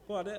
kok ada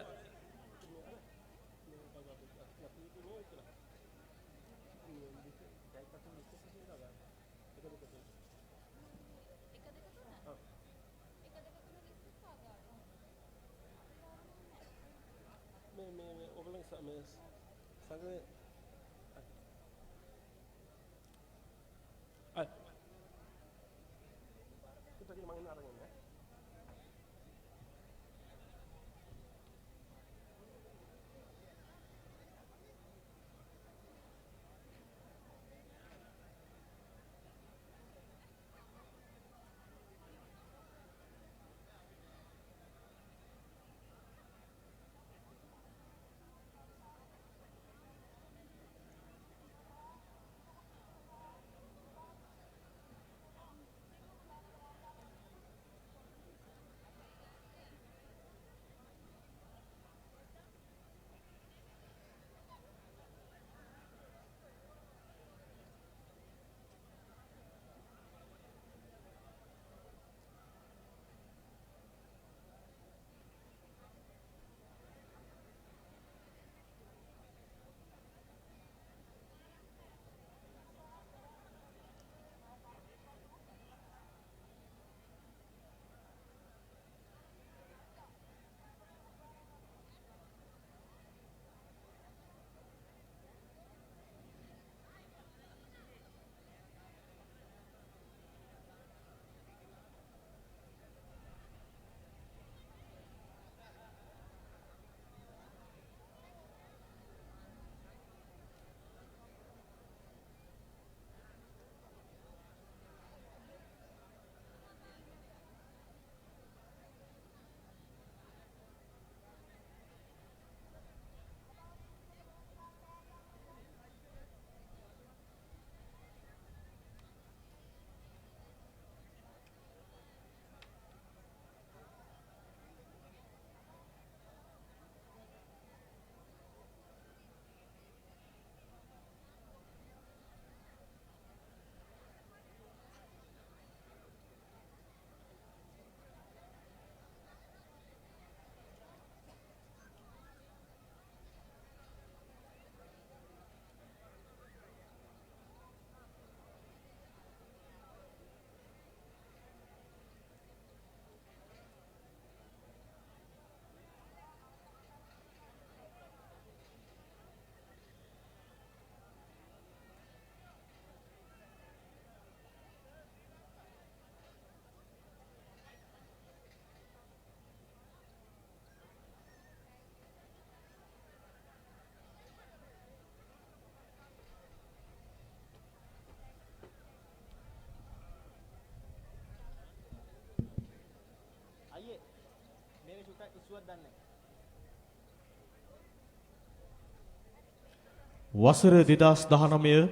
වසර 2019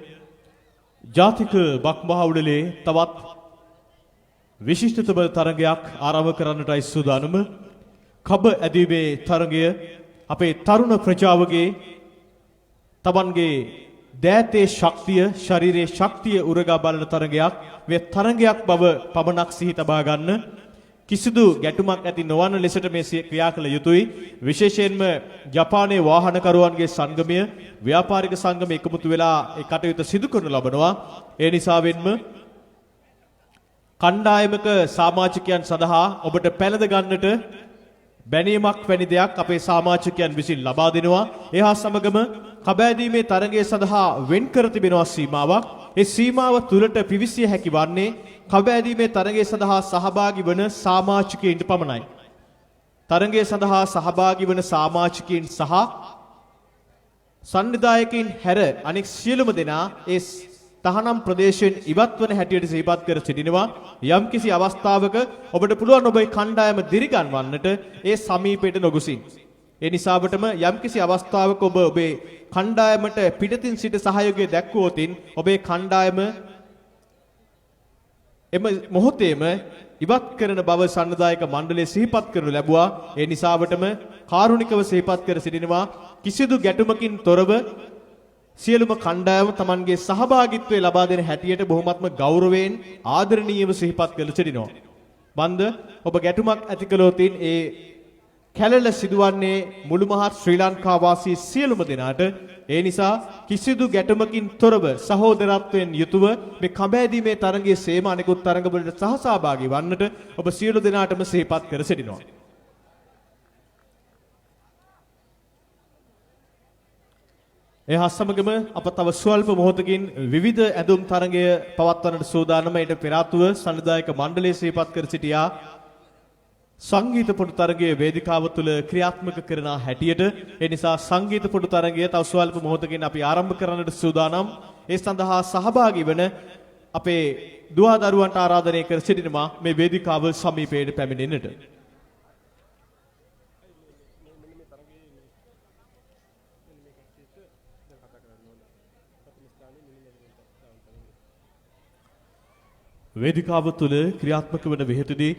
ජාතික බක්මහවුඩලේ තවත් විශිෂ්ටතම තරගයක් ආරම්භ කරන්නටයි සූදානම. කබ ඇදීමේ තරගය අපේ තරුණ ප්‍රජාවගේ තමන්ගේ දෑතේ ශක්තිය, ශරීරයේ ශක්තිය උරගා බලන තරගයක්. මේ තරගයක් බව පමණක් සිහි තබා ගන්න. කිසිදු ගැටුමක් ඇති නොවන ලෙසට මේ ක්‍රියා කළ යුතුයි. විශේෂයෙන්ම ජපානයේ වාහනකරුවන්ගේ සංගමය, ව්‍යාපාරික සංගම එකමුතු වෙලා ඒ කටයුතු සිදු කරනු ලබනවා. ඒ නිසාවෙන්ම කණ්ඩායමක සමාජිකයන් සඳහා ඔබට පැලඳ ගන්නට බැනීමක් වැනි දෙයක් අපේ සමාජිකයන් විසින් ලබා දෙනවා. ඒ හා සමගම කබෑදීමේ තරගය සඳහා වෙන් කර තිබෙනවා සීමාවක්. ඒ සීමාව තුලට පිවිසිය හැකි වන්නේ කබෑදීමේ තරගය සඳහා සහභාගී වන සමාජිකයින්ට පමණයි. තරගය සඳහා සහභාගී වන සමාජිකයින් සහ සංවිධායකයින් හැර අනෙක් සියලුම දෙනා ඒ තහනම් ප්‍රදේශයෙන් ඉවත් වන හැටියට සිහිපත් කර සිටිනවා. යම්කිසි අවස්ථාවක ඔබට පුළුවන් ඔබේ කණ්ඩායම දිරිගන්වන්නට ඒ සමීපයට නොගොසින්. ඒ නිසාවටම යම්කිසි අවස්ථාවක ඔබ ඔබේ කණ්ඩායමට පිටතින් සිට සහයෝගය දැක්වුවොතින් ඔබේ කණ්ඩායම එම මොහොතේම ඉවත් කරන බව සංවිධායක මණ්ඩලය සිහිපත් කරනු ලැබුවා. ඒ නිසාවටම කාරුණිකව සිහිපත් කර සිටිනවා. කිසිදු ගැටුමකින් තොරව සියලුම කණ්ඩායම Tamanගේ සහභාගීත්වය ලබා දෙන හැටියට බොහොමත්ම ගෞරවයෙන් ආදරණීයව සිහිපත් කළ සිටිනවා. බන්ද ඔබ ගැටුමක් ඇති කළොතින් ඒ කැළල සිදුවන්නේ මුළු මහත් ශ්‍රී ලංකා වාසී සියලුම දෙනාට. ඒ නිසා කිසිදු ගැටුමකින් තොරව සහෝදරත්වයෙන් යුතුව මේ කඹෑදීමේ තරඟයේ සේම අනෙකුත් තරඟවලට සහභාගී වන්නට ඔබ සියලු දෙනාටම සිහිපත් කර සිටිනවා. ඒ හා සමගම අප තව ස්වල්ප මොහොතකින් විවිධ ඇඳුම් තරඟය පවත්වන්නට සූදානම. ඊට පෙර ආතුව සංවිධායක මණ්ඩලය සිහිපත් කර සිටියා සංගීත පොඩු තරගයේ වේදිකාව තුළ ක්‍රියාත්මක කරන හැටියට. ඒ නිසා සංගීත පොඩු තරගය තව ස්වල්ප මොහොතකින් අපි ආරම්භ කරන්නට සූදානම්. ඒ සඳහා සහභාගී වන අපේ දුවා දරුවන්ට ආරාධනය කර සිටිනවා මේ වේදිකාව සමීපයට පැමිණෙන්නට. වේදිකාව තුළ ක්‍රියාත්මක වන විහෙතදී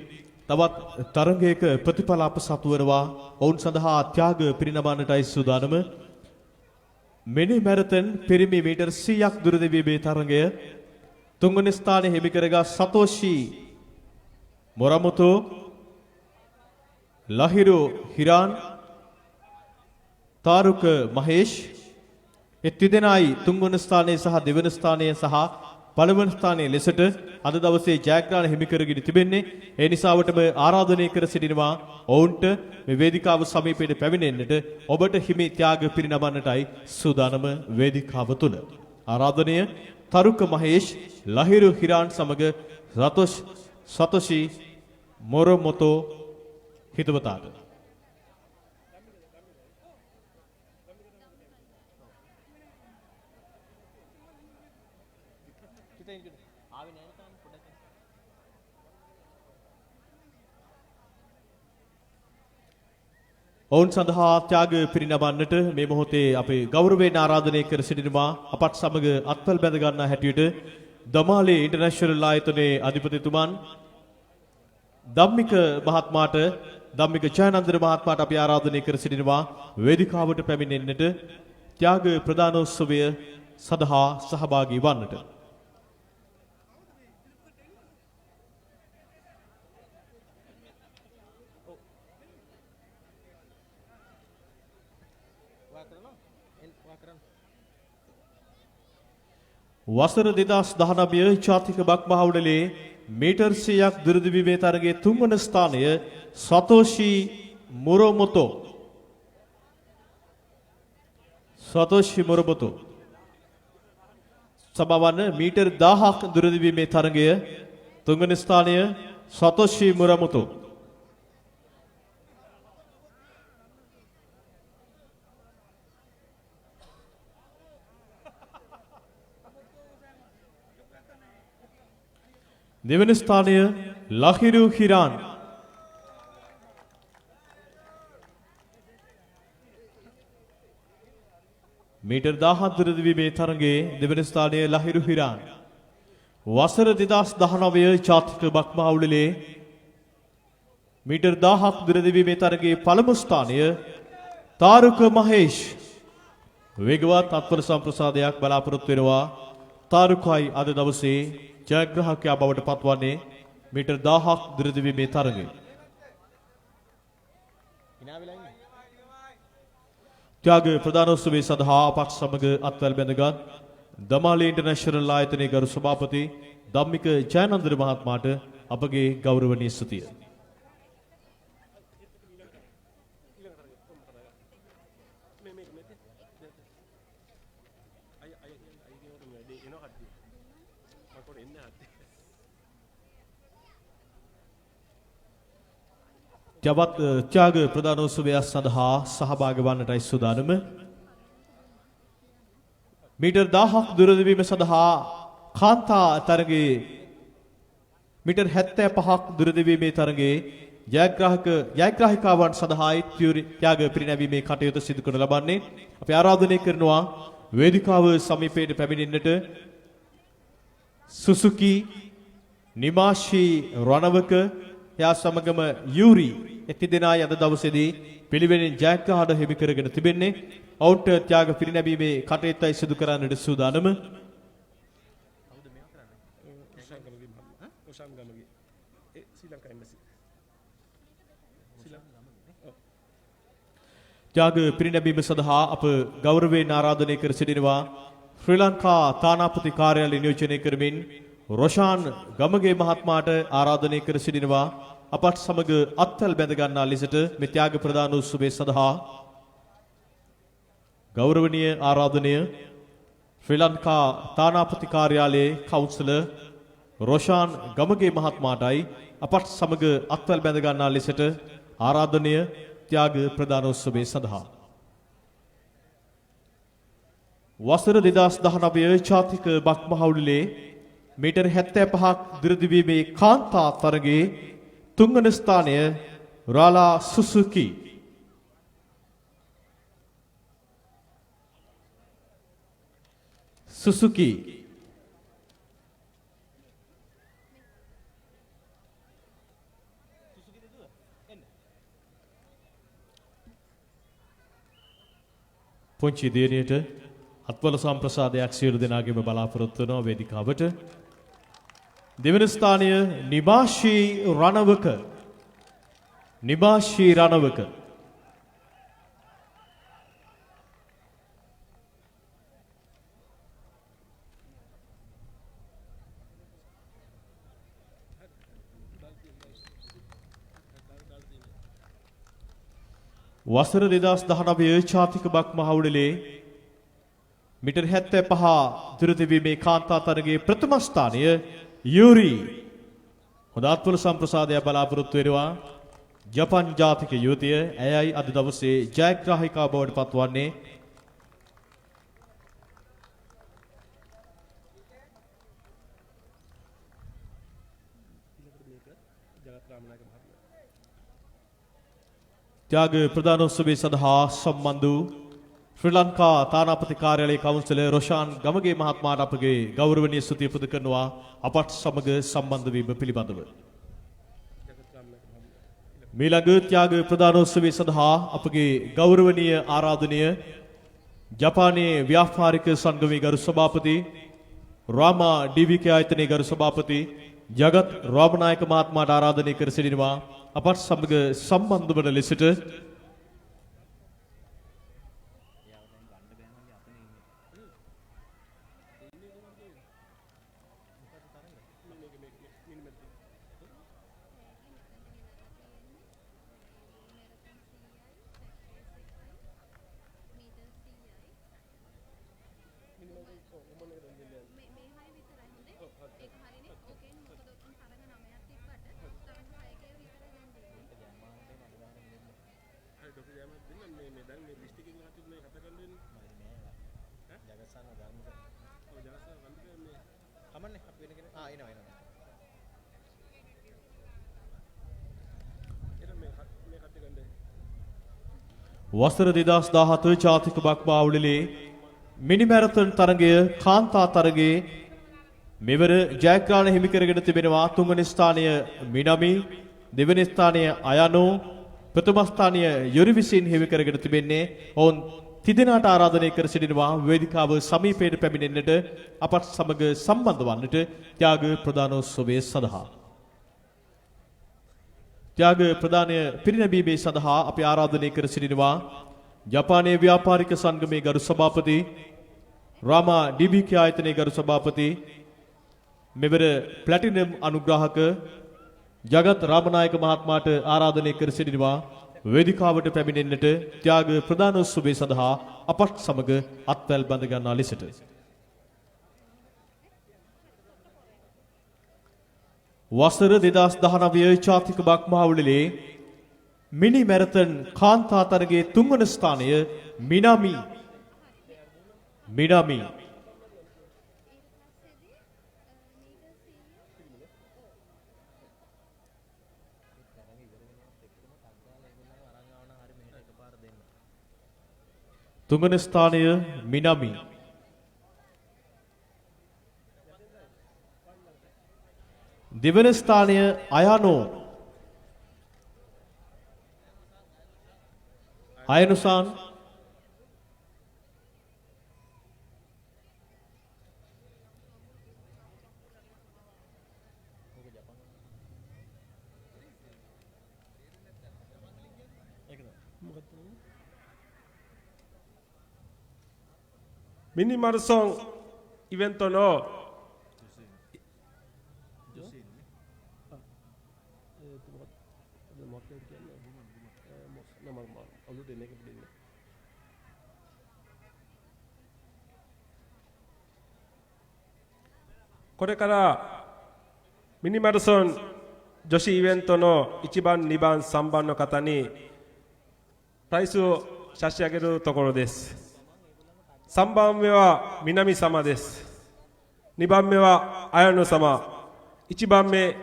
තවත් තරගයක ප්‍රතිඵල අප සතුවනවා. ඔවුන් සඳහා ත්‍යාග පිරිනමන්නටයි සූදානම. මිනි මැරතන් පිරිමි මීටර් 100ක් දුර දිවීමේ තරගය තුන්වන ස්ථානයේ හිමි කරගත් සතෝෂි මොරමුතෝ, ලහිරු හිරාන්, තාරුක මහේෂ් එත්තිදෙනයි තුන්වන ස්ථානයේ සහ දෙවන ස්ථානයේ සහ පළවෙනි ස්ථානයේ ලෙසට අද දවසේ ජයග්‍රහණ හිමි කරගෙන තිබෙන්නේ. ඒ නිසාවටම ආරාධනය කර සිටිනවා ඔවුන්ට මේ වේදිකාව සමීපයට පැමිණෙන්නට. ඔබට හිමි ත්‍යාග පිරිනමන්නටයි සූදානම වේදිකාව තුල. ආරාධනය තරුක මහේෂ්, ලහිරු හිරාන් සමග සතෝෂි මොරොමොතෝ හිතවතාට. ඔවුන් සඳහා ත්‍යාග පිරිනමන්නට මේ මොහොතේ අපේ ගෞරවයෙන් ආරාධනය කර සිටිනවා අපත් සමග අත්වල බැඳ ගන්නා හැටියට දමාලේ ඉන්ටර්නැෂනල් ආයතනයේ අධිපතිතුමන් ධම්මික මහත්මයාට, ධම්මික ජයනන්දන මහත්මයාට අපි ආරාධනය කර සිටිනවා වේදිකාවට පැමිණෙන්නට ත්‍යාග ප්‍රදානෝත්සවය සඳහා සහභාගී වන්නට. වසර 2019 ජාතික බක් මහවුඩලේ මීටර් 100ක් දුරදිවීමේ තරගයේ තුන්වන ස්ථානය සතෝෂි මොරොමොතෝ. සබවන මීටර් 1000ක් දුරදිවීමේ තරගය තුන්වන ස්ථානය සතෝෂි මොරොමොතෝ. දෙවන ස්ථානය ලහිරු හිරාන්. මීටර් 1000 දුර දිවීමේ තරගයේ දෙවන ස්ථානය ලහිරු හිරාන්. වසර 2019 ජාතික බක් මහවුඩලේ මීටර් 1000ක් දුර දිවීමේ තරගයේ පළමු ස්ථානය තාරුක මහේෂ්. වේගවත් අත්වල සම්ප්‍රසාදයක් බලාපොරොත්තු වෙනවා. තාරුකයි අද දවසේ ජයග්‍රාහකයා බවට පත්වන්නේ මීටර් 1000ක් දුර දිවීමේ තරගය. ත්‍යාග ප්‍රදානෝත්සවයේ සඳහා අපත් සමග අත්වැල් බැඳගත් දමාලේ ඉන්ටර්නැෂනල් ආයතනයේ ගරු සභාපති ධම්මික ජයනන්දන මහත්මයාට අපගේ ගෞරවනීය ස්තුතිය. තවත් ත්‍යාග ප්‍රදානෝත්සවය සඳහා සහභාගී වන්නටයි සූදානම. මීටර් 1000ක් දුර දිවීම සඳහා කාන්තා තරගයේ මීටර් 75ක් දුර දිවීමේ තරගයේ ජයග්‍රාහිකාවන් සඳහායි ත්‍යාග පිරිනැමීමේ කටයුතු සිදු කරන ලබන්නේ. අපි ආරාධනය කරනවා වේදිකාව සමීපයට පැමිණෙන්නට සුසුකි නිමාෂි රණවක යා සමගම යූරි එති දෙනායි අද දවසේදී පිළිවෙලින් ජයග්‍රහණ හිමි කරගෙන තිබෙන්නේ. ඔවුන්ට ත්‍යාග පිරිනැමීමේ කටයුත්තයි සිදු කරන්නට සූදානම. ත්‍යාග පිරිනැමීම සඳහා අප ගෞරවයෙන් ආරාධනය කර සිටිනවා ශ්‍රී ලංකා තානාපති කාර්යාලය නියෝජනය කරමින් රොෂාන් ගමගේ මහත්මයාට ආරාධනය කර සිටිනවා අපත් සමග අත්වැල් බැඳ ගන්නා ලෙසට මේ ත්‍යාග ප්‍රදාන උත්සවය සඳහා ගෞරවනීය ආරාධනය ශ්‍රී ලංකා තානාපති කාර්යාලයේ කවුන්සලර් රොෂාන් ගමගේ මහත්මයාටයි අපත් සමග අත්වැල් බැඳ ගන්නා ලෙසට ආරාධනය ත්‍යාග ප්‍රදානෝත්සවය සඳහා වසර 2019 ජාතික බක්මහවුලිලේ මීටර් 75ක් දිරදිවීමේ කාන්තා තරගයේ තුන්වන ස්ථානය රාලා සුසුකි පුංචි දියණියට අත්වල සම්ප්‍රසාදයක් සියලු දෙනාගේම බලාපොරොත්තු වෙනවා වේදිකාවට. දෙවන ස්ථානය නිබාෂී රණවක වසර 2019 ජාතික බක්මහවුලිලේ මීටර් 75 දුරදිවීමේ කාන්තා තරගයේ ප්‍රථම ස්ථානය යූරි හොඳ අත්වල සම්ප්‍රසාදය බලාපොරොත්තු වෙනවා ජපන් ජාතික යුවතිය. ඇයයි අද දවසේ ජයග්‍රාහිකා බවට පත්වන්නේ. ත්‍යාග ප්‍රදානෝත්සවයේ සඳහා සම්බන්ධ වූ ශ්‍රී ලංකා තානාපති කාර්යාලයේ කවුන්සලර් රොෂාන් ගමගේ මහත්මයාට අපගේ ගෞරවනීය ස්තුතිය පුද කරනවා අපත් සමග සම්බන්ධ වීම පිළිබඳව. මීළඟ ත්‍යාග ප්‍රදානෝත්සවයේ සඳහා අපගේ ගෞරවනීය ආරාධනය ජපානයේ ව්‍යාපාරික සංගමේ ගරු සභාපති රාමා ඩීවීකේ ආයතනයේ ගරු සභාපති ජගත් රාමනායක මහත්මයාට ආරාධනය කර සිටිනවා අපත් සමග සම්බන්ධ වන ලෙසට වසර 2017 ජාතික බක්මහවුලිලේ මිනි මැරතන් තරගය කාන්තා තරගයේ මෙවර ජයග්‍රහණ හිමි කරගෙන තිබෙනවා. තුන්වෙනි ස්ථානය මිනමි, දෙවෙනි ස්ථානය අයනෝ, ප්‍රථම ස්ථානය යුරි විසින් හිමි කරගෙන තිබෙන්නේ. ඔවුන් තිදෙනාට ආරාධනය කර සිටිනවා වේදිකාව සමීපයට පැමිණෙන්නට අපත් සමග සම්බන්ධ වන්නට ත්‍යාග ප්‍රදානෝත්සවය සඳහා. ත්‍යාග ප්‍රදානය පිරිනැමීමේ සඳහා අපි ආරාධනය කර සිටිනවා ජපානයේ ව්‍යාපාරික සංගමේ ගරු සභාපති රාමා ඩීබීකේ ආයතනයේ ගරු සභාපති මෙවර ප්ලැටිනම් අනුග්‍රාහක ජගත් රාමනායක මහත්මයාට ආරාධනය කර සිටිනවා වේදිකාවට පැමිණෙන්නට ත්‍යාග ප්‍රදානෝත්සවය සඳහා අපත් සමග අත්වැල් බඳ ගන්නා ලෙසට. වසර 2019 ජාතික බක්මහවුලිලේ මිනි මැරතන් කාන්තා තරගයේ තුන්වන ස්ථානය මිනමි. තුන්වන ස්ථානය මිනමි. දෙවන ස්ථානය අයනෝ. අයනුසාන් ミニマラソンイベントのこれからミニマラソン女子イベントの1番、2番、3番の方にプライスを差し上げるところです。3番目は南様です。2番目は綾野様、1番目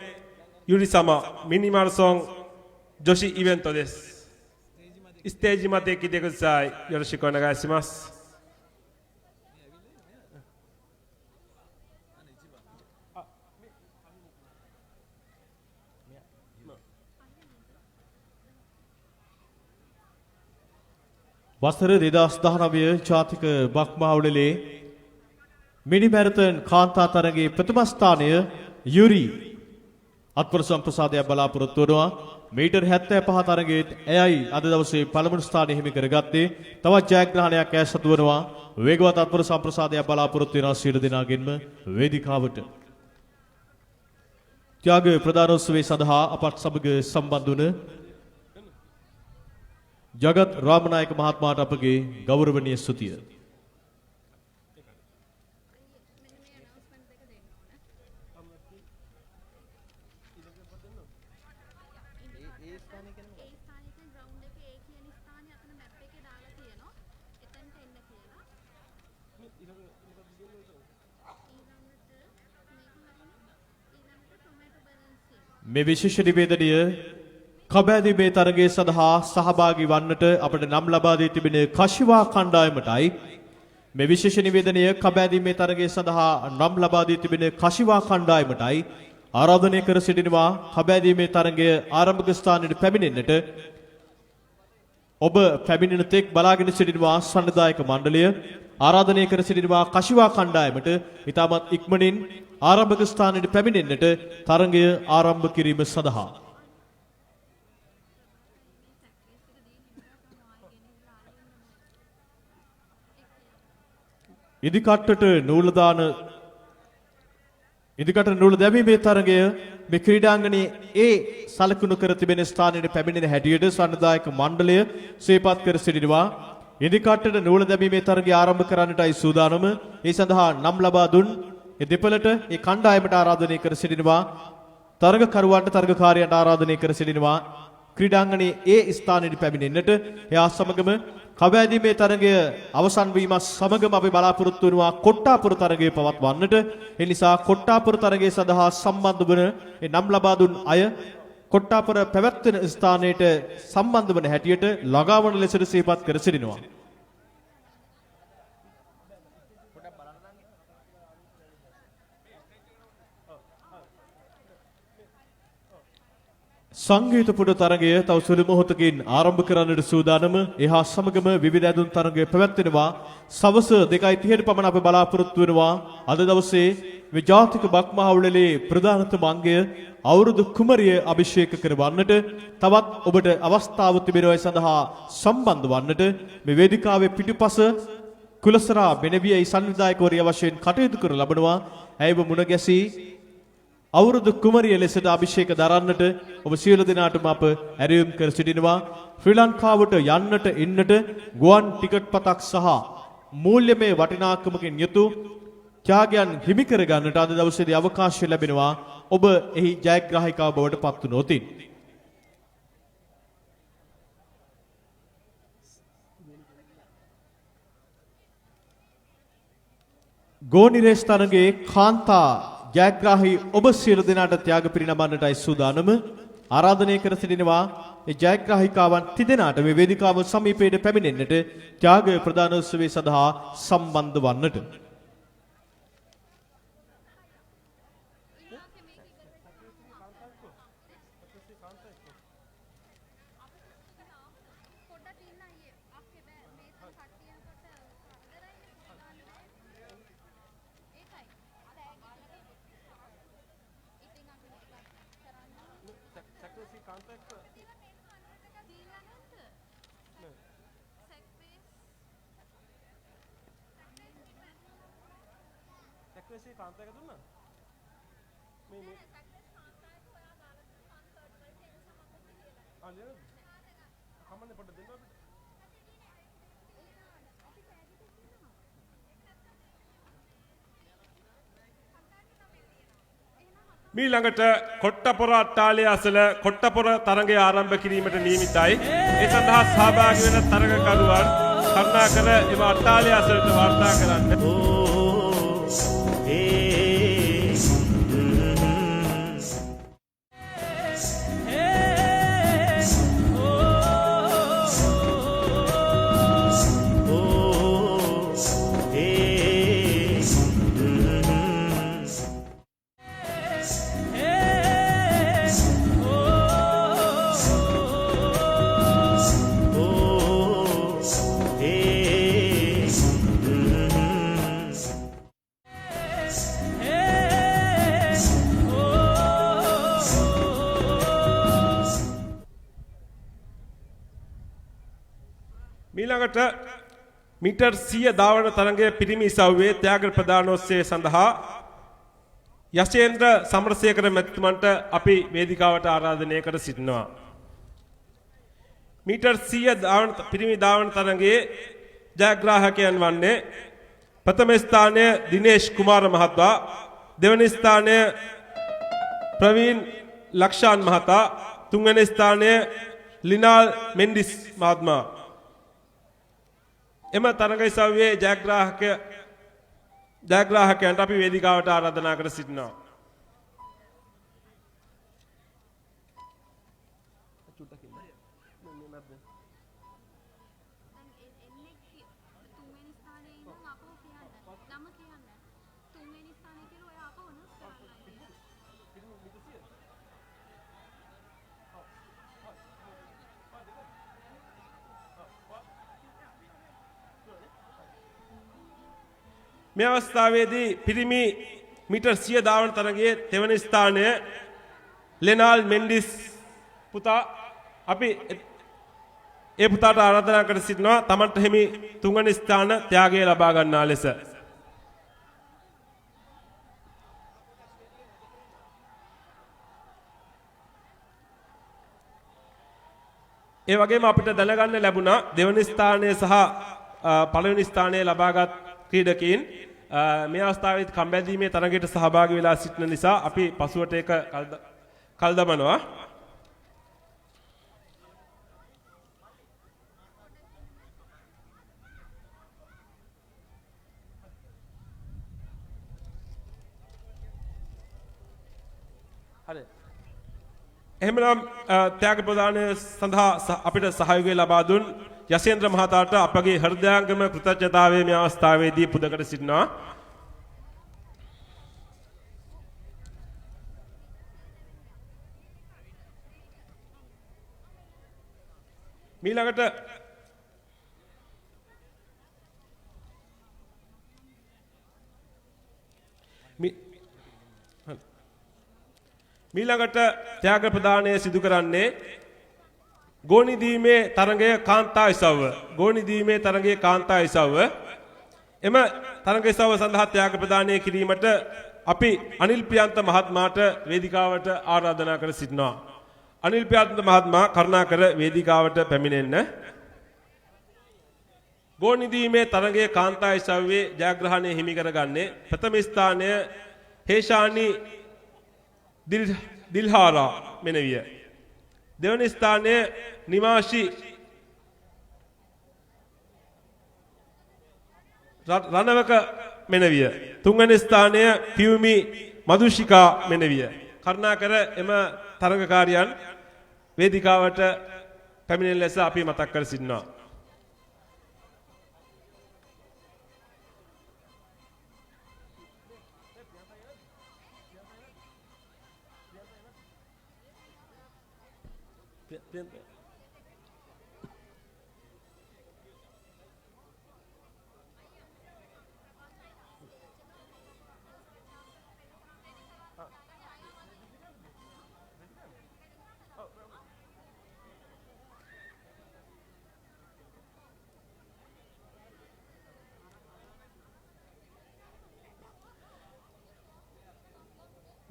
ゆり様。ミニマラソン女子イベントです。ステージまで来てください。よろしくお願いします。වසර 2019 ජාතික බක්මහවුලේ මිනි මැරතන් කාන්තා තරගයේ ප්‍රථම ස්ථානය යුරි අත්පොර සම්ප්‍රසාදයක් බලාපොරොත්තු වෙනවා. මීටර් 75 තරගයේත් එයයි අද දවසේ පළමුවන ස්ථානය හිමි කරගත්තේ. තවත් ජයග්‍රහණයක් ඈ සතු වෙනවා. වේගවත් අත්පොර සම්ප්‍රසාදයක් බලාපොරොත්තු වෙනවා සියලු දෙනාගෙන්ම වේදිකාවට. ත්‍යාග ප්‍රදානෝත්සවයේ සඳහා අපත් සමග සම්බන්ධ වුණ जगत रामनायक महात्माට අපගේ ගෞරවනීය ස්තුතිය. මේ විශේෂ නිවේදනය කබෑදීමේ තරගයේ සඳහා සහභාගී වන්නට අපට නම් ලබා දී තිබෙන කශිවා කණ්ඩායමටයි මේ විශේෂ නිවේදනය කබෑදීමේ තරගයේ සඳහා නම් ලබා දී තිබෙන කශිවා කණ්ඩායමටයි ආරාධනය කර සිටිනවා. කබෑදීමේ තරගය ආරම්භක ස්ථානයට පැමිණෙන්නට ඔබ පැමිණෙන තෙක් බලාගෙන සිටිනවා සංවිධායක මණ්ඩලය. ආරාධනය කර සිටිනවා කශිවා කණ්ඩායමට ඉතාමත් ඉක්මනින් ආරම්භක ස්ථානයට පැමිණෙන්නට තරගය ආරම්භ කිරීම සඳහා. ඉදිකට්ටට නූල දැමීමේ තරගය මේ ක්‍රීඩාංගණයේ ඒ සලකුණු කර තිබෙන ස්ථානයේ පැමිණෙන හැටියට සංවිධායක මණ්ඩලය සේපත් කර සිටිනවා. ඉදිකට්ටට නූල දැමීමේ තරගය ආරම්භ කරන්නටයි සූදානම. ඒ සඳහා නම් ලබා දුන් ඒ දෙපළට ඒ කණ්ඩායමට ආරාධනය කර සිටිනවා. තරගකරුවන්ට තරගකාරයන්ට ආරාධනය කර සිටිනවා. ක්‍රීඩාංගණයේ ඒ ස්ථානයේ පැමිණෙන්නට එයා සමගම කබෑදීමේ තරගය අවසන් වීම සමගම අපි බලාපොරොත්තු වෙනවා කොට්ටාපුර තරගය පවත්වන්නට. ඒ නිසා කොට්ටාපුර තරගය සඳහා සම්බන්ධ වන ඒ නම් ලබා දුන් අය කොට්ටාපුර පැවැත්වෙන ස්ථානයට සම්බන්ධ වන හැටියට ළඟාවන ලෙසට සිහිපත් කර සිටිනවා. සංගීත පුඩ තරගය තව සුළු මොහොතකින් ආරම්භ කරන්නට සූදානම. එහා සමගම විවිධ ඇඳුම් තරගය පැවැත්වෙනවා. සවස 2:30ට පමණ අපි බලාපොරොත්තු වෙනවා. අද දවසේ මේ ජාතික බක්මහවුලේ ප්‍රධානතම අංගය අවුරුදු කුමරිය අභිෂේක කරවන්නට තවත් ඔබට අවස්ථාව තිබෙනවා. ඒ සඳහා සම්බන්ධ වන්නට මේ වේදිකාවේ පිටුපස කුලසරා බෙනවියයි සංවිධායකවරිය වශයෙන් කටයුතු කර ලබනවා. ඇයව මුණ ගැසී අවුරුදු කුමරිය ලෙසට අභිෂේක දරන්නට ඔබ සියලු දෙනාටම අප ඇරයුම් කර සිටිනවා. ශ්‍රී ලංකාවට යන්නට එන්නට ගුවන් ටිකට් පතක් සහ මූල්‍යමය වටිනාකමකින් යුතු ත්‍යාගයන් හිමි කර ගන්නට අද දවසේදී අවකාශය ලැබෙනවා. ඔබ එහි ජයග්‍රාහිකාව බවට පත් වුණොතින් ගෝනිරේස් තරගයේ කාන්තා ජයග්‍රාහී ඔබ සියලු දෙනාට ත්‍යාග පිරිනමන්නටයි සූදානම. ආරාධනය කර සිටිනවා ඒ ජයග්‍රාහිකාවන් තිදෙනාට මේ වේදිකාව සමීපයට පැමිණෙන්නට ත්‍යාග ප්‍රදානෝත්සවයේ සඳහා සම්බන්ධ වන්නට. සක්ලේශී කාන්තාවක දුන්නා මේ ආලිය කමන්නේ පොඩ්ඩක් දෙන්න අපිට මීළඟට කොට්ටපොර අට්ටාලය අසල කොට්ටපොර තරඟය ආරම්භ කිරීමට නියමිතයි. ඒ සඳහා සහභාගී වෙන තරඟකරුවන් කරුණාකර එම අට්ටාලය අසලට වාර්තා කරන්න. මීළඟට මීටර් 100 ධාවන තරඟයේ පිරිමි ඉසව්වේ ත්‍යාග ප්‍රදානෝත්සවය සඳහා යශේන්ද්‍ර සමරසේකර මැතිතුමන්ට අපි වේදිකාවට ආරාධනය කර සිටිනවා. මීටර් 100 පිරිමි ධාවන තරඟයේ ජයග්‍රාහකයන් වන්නේ ප්‍රථම ස්ථානය දිනේෂ් කුමාර මහතා, දෙවැනි ස්ථානය ප්‍රවීන් ලක්ෂාන් මහතා, තුන්වැනි ස්ථානය ලිනාල් මෙන්ඩිස් මහත්මයා. එම තරඟ ඉසව්වේ ජයග්‍රාහකයන්ට අපි වේදිකාවට ආරාධනා කර සිටිනවා. මේ අවස්ථාවේදී පිරිමි මීටර් 100 ධාවන තරගයේ තෙවන ස්ථානය ලෙනාල් මෙන්ඩිස් පුතා අපි ඒ පුතාට ආරාධනා කර සිටිනවා තමන්ට හිමි තුන්වැනි ස්ථාන ත්‍යාගය ලබා ගන්නා ලෙස. ඒ වගේම අපිට දැනගන්න ලැබුණා දෙවැනි ස්ථානය සහ පළවෙනි ස්ථානය ලබාගත් ක්‍රීඩකයින් මේ අවස්ථාවේදී කම්බැදීමේ තරගයට සහභාගී වෙලා සිටින නිසා අපි පසුවට ඒක කල් දමනවා. හරි. එහෙමනම් ත්‍යාග ප්‍රදානය සඳහා අපිට සහයෝගය ලබා දුන් යශේන්ද්‍ර මහතාට අපගේ හෘදයාංගම කෘතඥතාවය මේ අවස්ථාවේදී පුද කර සිටිනවා. මීළඟට ත්‍යාග ප්‍රදානය සිදු කරන්නේ ගෝනිදීමේ තරඟය කාන්තා ඉසව්ව. ගෝනිදීමේ තරඟයේ කාන්තා ඉසව්ව. එම තරඟ ඉසව්ව සඳහා ත්‍යාග ප්‍රදානය කිරීමට අපි අනිල් ප්‍රියන්ත මහත්මයාට වේදිකාවට ආරාධනා කර සිටිනවා. අනිල් ප්‍රියන්ත මහත්මයා කරුණාකර වේදිකාවට පැමිණෙන්න. ගෝනිදීමේ තරඟයේ කාන්තා ඉසව්වේ ජයග්‍රහණය හිමි කරගන්නේ ප්‍රථම ස්ථානය හේෂානි දිල්හාරා මෙනවිය. දෙවන ස්ථානය නිමාෂි රණවක මෙනවිය. තුන්වැනි ස්ථානය පියුමි මදුෂිකා මෙනවිය. කරුණාකර එම තරගකාරියන් වේදිකාවට පැමිණෙන ලෙස අපි මතක් කර සිටිනවා.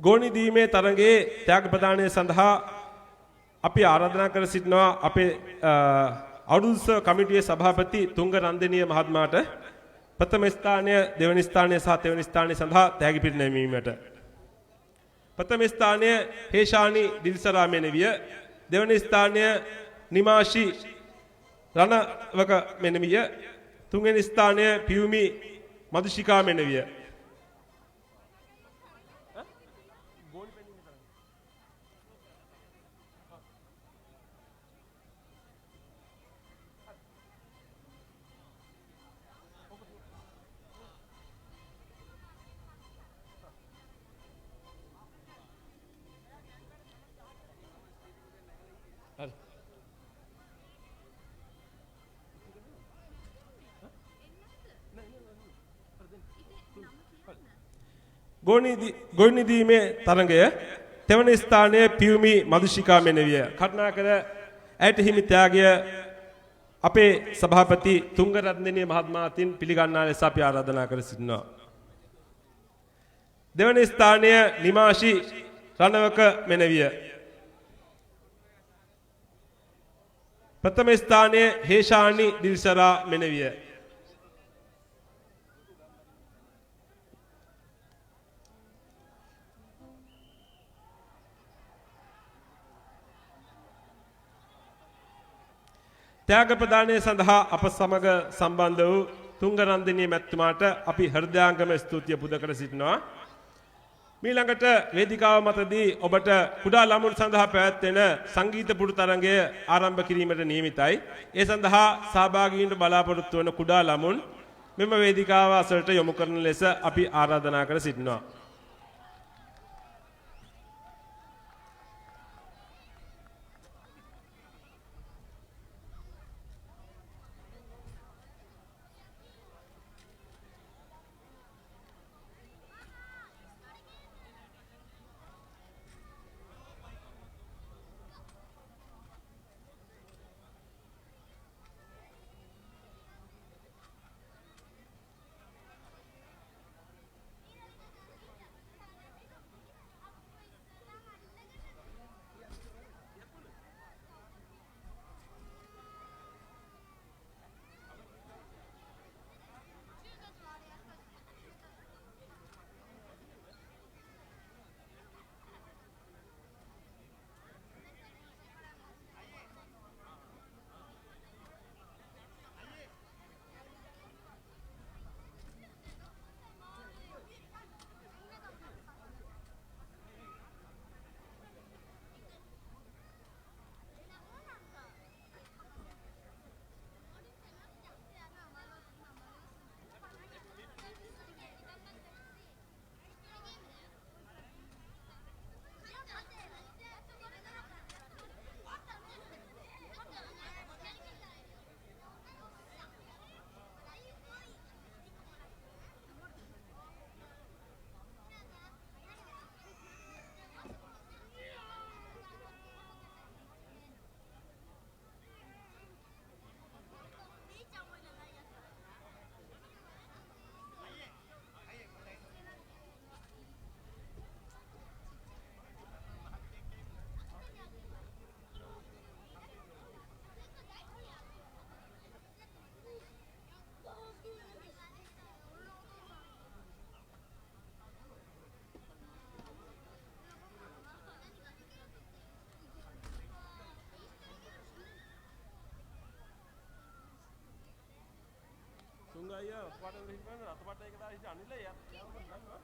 ගෝනි දීමේ තරඟයේ ත්‍යාග ප්‍රදානය සඳහා අපි ආරාධනා කර සිටිනවා අපේ අවුරුද්ද කමිටුවේ සභාපති තුංග රන්දනීය මහත්මයාට ප්‍රථම ස්ථානය දෙවැනි ස්ථානය සහ තෙවැනි ස්ථානය සඳහා තෑගි පිරිනැමීමට. ප්‍රථම ස්ථානය හේෂානි දිල්සරා මෙනවිය, දෙවැනි ස්ථානය නිමාෂි රණවක මෙනවිය, තුන්වෙනි ස්ථානය පියුමි මදුෂිකා මෙනවිය. ගොනි දීමේ තරඟය තෙවැනි ස්ථානයේ පියුමි මදුෂිකා මෙනවිය. කරුණාකර ඇයට හිමි ත්‍යාගය අපේ සභාපති තුංග රත්නනීය මහත්මයාටින් පිළිගන්නා ලෙස අපි ආරාධනා කර සිටිනවා. දෙවැනි ස්ථානය නිමාෂි රණවක මෙනවිය. ප්‍රථම ස්ථානය හේෂානි දිල්සරා මෙනවිය. ත්‍යාග ප්‍රදානය සඳහා අප සමග සම්බන්ධ වූ තුංග රන්දනීය මැතිතුමාට අපි හෘදයාංගම ස්තුතිය පුද කර සිටිනවා. මීළඟට වේදිකාව මතදී ඔබට කුඩා ළමුන් සඳහා පැවැත්වෙන සංගීත පුරු තරඟය ආරම්භ කිරීමට නියමිතයි. ඒ සඳහා සහභාගී වීමට බලාපොරොත්තු වන කුඩා ළමුන් මෙම වේදිකාව අසලට යොමු කරන ලෙස අපි ආරාධනා කර සිටිනවා. අයියා පාඩම් ලිහින්න රතපට්ට එක දාලා ඉතින් අනිලා යන්න ගන්නවා.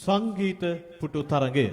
සංගීත පුටු තරඟය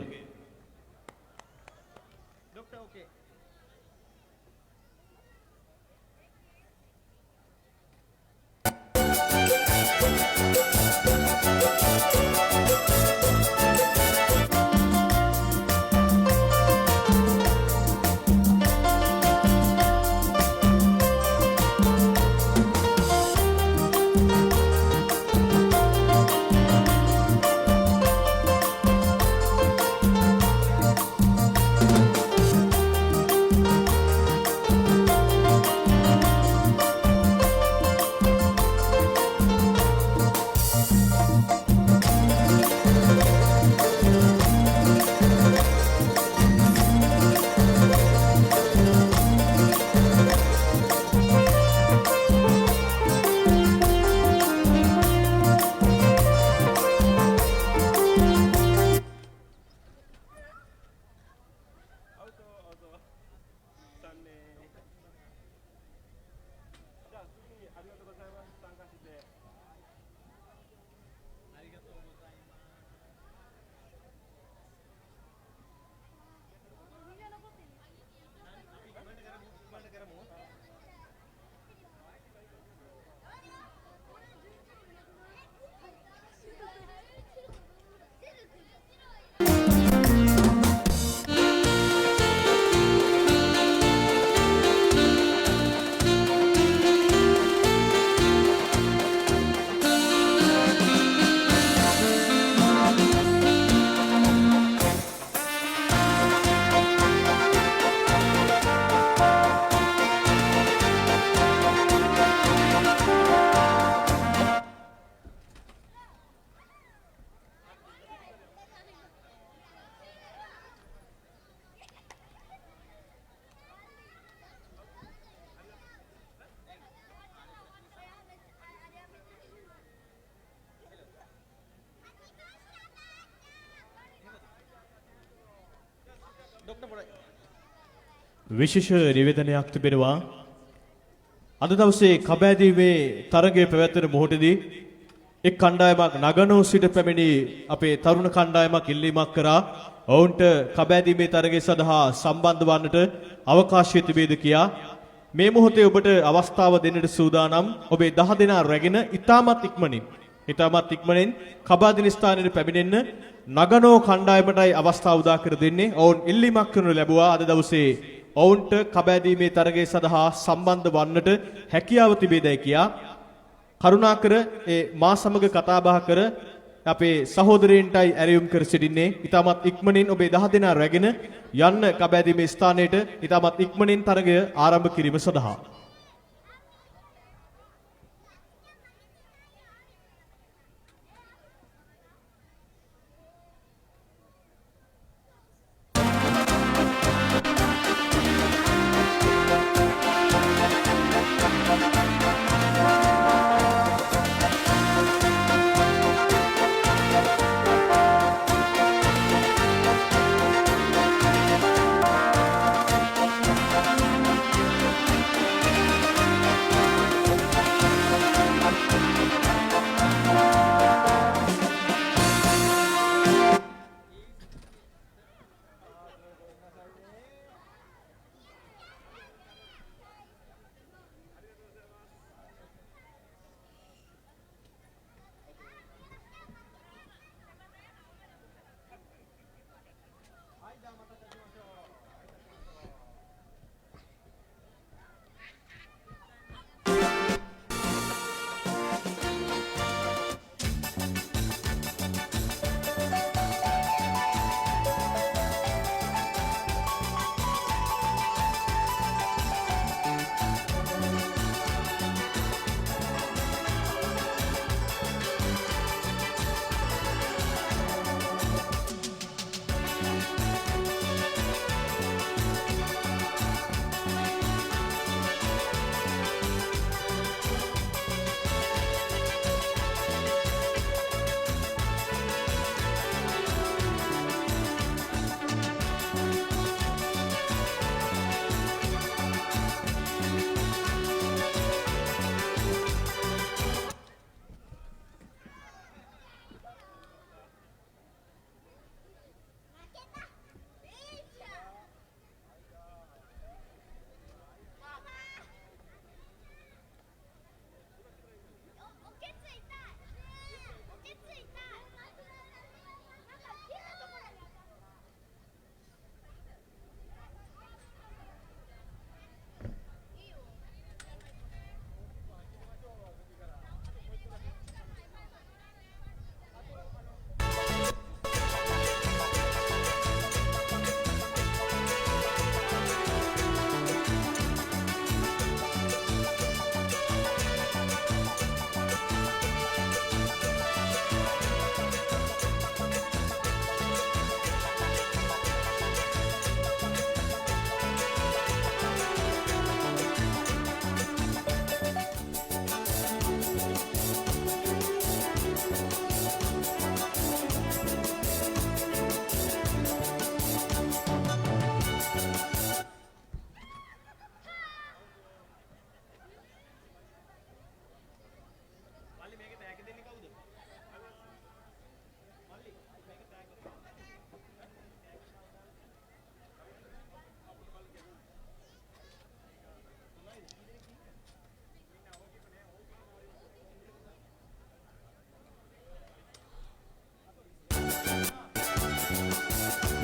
විශේෂ නිවේදනයක් තිබෙනවා. අද දවසේ කබෑදීමේ තරගයේ පැවැත්වෙන මොහොතේදී එක් කණ්ඩායමක් නගනෝ සිට පැමිණි අපේ තරුණ කණ්ඩායමක් ඉල්ලීමක් කරා ඔවුන්ට කබෑදීමේ තරගය සඳහා සම්බන්ධ වන්නට අවකාශය තිබේද කියා. මේ මොහොතේ ඔබට අවස්ථාව දෙන්නට සූදානම් ඔබේ 10 දෙනා රැගෙන ඉතාමත් ඉක්මනින් කබාදින ස්ථානයේ පැමිණෙන්න නගනෝ කණ්ඩායමටයි අවස්ථාව උදා කර දෙන්නේ. ඔවුන් ඉල්ලීමක් කරනු ලැබුවා අද දවසේ ඔවුන්ට කබෑදීමේ තරගය සඳහා සම්බන්ධ වන්නට හැකියාව තිබේදයි කියා. කරුණාකර මා සමග කතා බහ කර අපේ සහෝදරයන්ටයි ඇරයුම් කර සිටින්නේ. ඊටමත් ඉක්මනින් ඔබේ 10 දෙනා රැගෙන යන්න කබෑදීමේ ස්ථානයට ඊටමත් ඉක්මනින් තරගය ආරම්භ කිරීම සඳහා.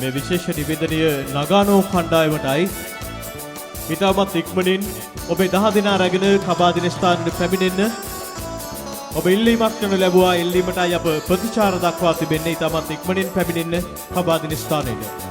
මේ විශේෂ නිවේදනය නගානෝ කණ්ඩායමටයි. ඊටමත් ඉක්මනින් ඔබේ 10 දෙනා රැගෙන කබාදින ස්ථානයට පැමිණෙන්න ඔබ ඉල්ලීමක් කරනු ලැබුවා. ඉල්ලීමටයි අප ප්‍රතිචාර දක්වා තිබෙන්නේ. ඊටමත් ඉක්මනින් පැමිණෙන්න කබාදින ස්ථානයට.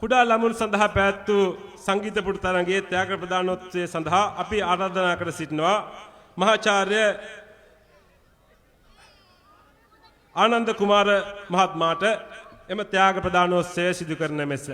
කුඩා ළමුන් සඳහා පැවැත් වූ සංගීත පුටු තරඟයේ ත්‍යාග ප්‍රදානෝත්සවය සඳහා අපි ආරාධනා කර සිටිනවා මහාචාර්ය ආනන්ද කුමාර මහත්මයාට එම ත්‍යාග ප්‍රදානෝත්සවය සිදු කරන මෙස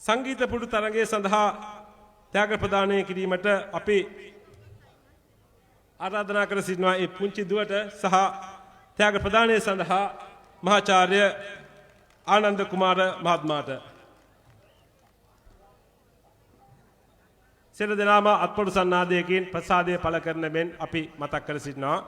සංගීත පුටු තරඟය සඳහා ත්‍යාග ප්‍රදානය කිරීමට අපි ආරාධනා කර සිටිනවා ඒ පුංචි දුවට සහ ත්‍යාග ප්‍රදානය සඳහා මහාචාර්ය ආනන්ද කුමාර මහත්මයාට සියලු දෙනාම අත්පොඩු සන්නාදයකින් ප්‍රසාදය පළ කරන මෙන් අපි මතක් කර සිටිනවා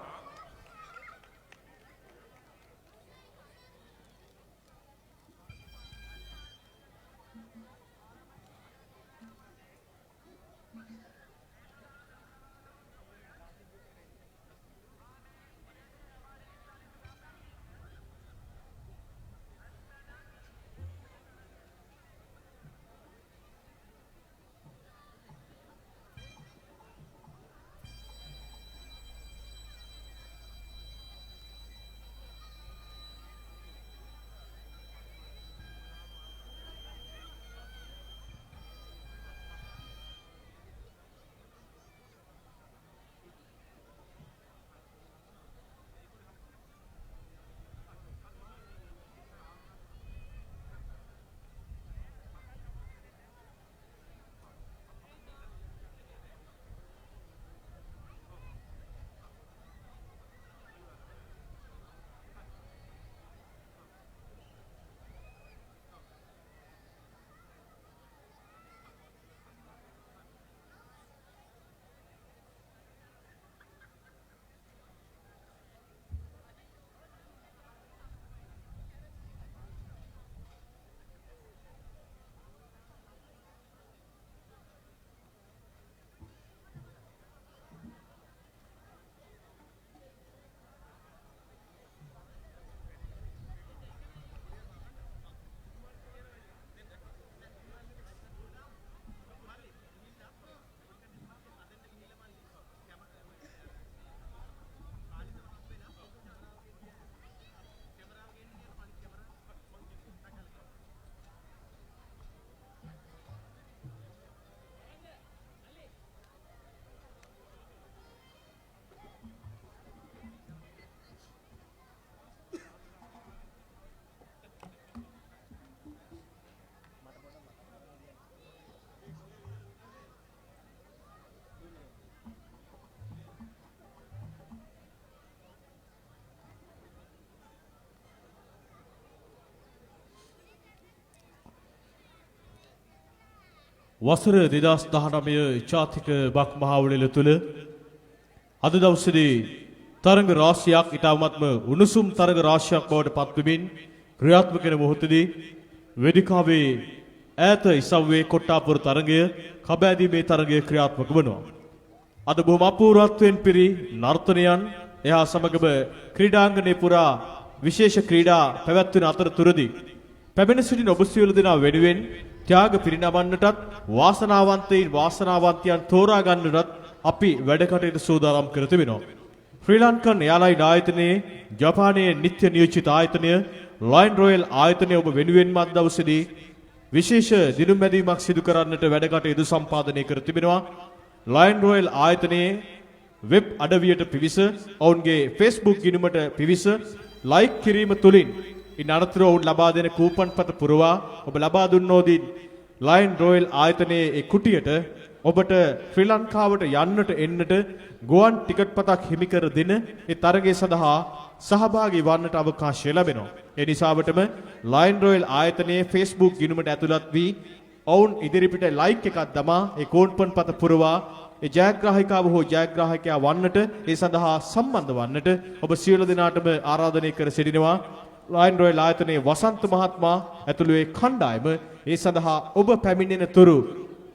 වසර 2019 ජාතික බක් මහවුලෙල තුල අද දවසේදී තරඟ රාශියක් ඊටමත්ම උණුසුම් තරඟ රාශියක් බවට පත්වෙමින් ක්‍රියාත්මක වෙන මොහොතදී වේදිකාවේ ඈත ඉසව්වේ කොට්ටාපුර තරඟය කබෑදීමේ තරඟය ක්‍රියාත්මක වනවා. අද බොහොම අපූර්වත්වයෙන් පිරි නර්තනයන් එහා සමගම ක්‍රීඩාංගණේ පුරා විශේෂ ක්‍රීඩා පැවැත්වෙන අතරතුරදී පැමිණ සිටින ඔබ සියලු දෙනා වෙනුවෙන් ත්‍යාග පිරිනමන්නටත් වාසනාවන්තයන් තෝරා ගන්නටත් අපි වැඩ කටයුතු සූදානම් කර තිබෙනවා. ශ්‍රී ලංකන් එයාලයින් ආයතනයේ ජපානයේ නිත්‍ය නියෝජිත ආයතනය ලයන් රොයල් ආයතනය ඔබ වෙනුවෙන්ම අද දවසේදී විශේෂ දිනුම් මැදීමක් සිදු කරන්නට වැඩ කටයුතු සම්පාදනය කර තිබෙනවා. ලයන් රොයල් ආයතනයේ වෙබ් අඩවියට පිවිස ඔවුන්ගේ Facebook ගිණුමට පිවිස ලයික් කිරීම තුලින් ඉන් අනතුරු ඔවුන් ලබා දෙන කූපන් පත පුරවා ඔබ ලබා දුන්නෝදී ලයන් රොයල් ආයතනයේ ඒ කුටියට ඔබට ශ්‍රී ලංකාවට යන්නට එන්නට ගුවන් ටිකට් පතක් හිමි කර දෙන ඒ තරගය සඳහා සහභාගී වන්නට අවකාශය ලැබෙනවා. ඒ නිසාවටම ලයන් රොයල් ආයතනයේ Facebook ගිණුමට ඇතුළත් වී ඔවුන් ඉදිරිපිට ලයික් එකක් දමා ඒ කූපන් පත පුරවා ඒ ජයග්‍රාහිකාව හෝ ජයග්‍රාහකයා වන්නට ඒ සඳහා සම්බන්ධ වන්නට ඔබ සියලු දෙනාටම ආරාධනය කර සිටිනවා. ලයන් රොයල් ආයතනයේ වසන්ත මහත්මයා ඇතුළු ඒ කණ්ඩායම ඒ සඳහා ඔබ පැමිණෙන තුරු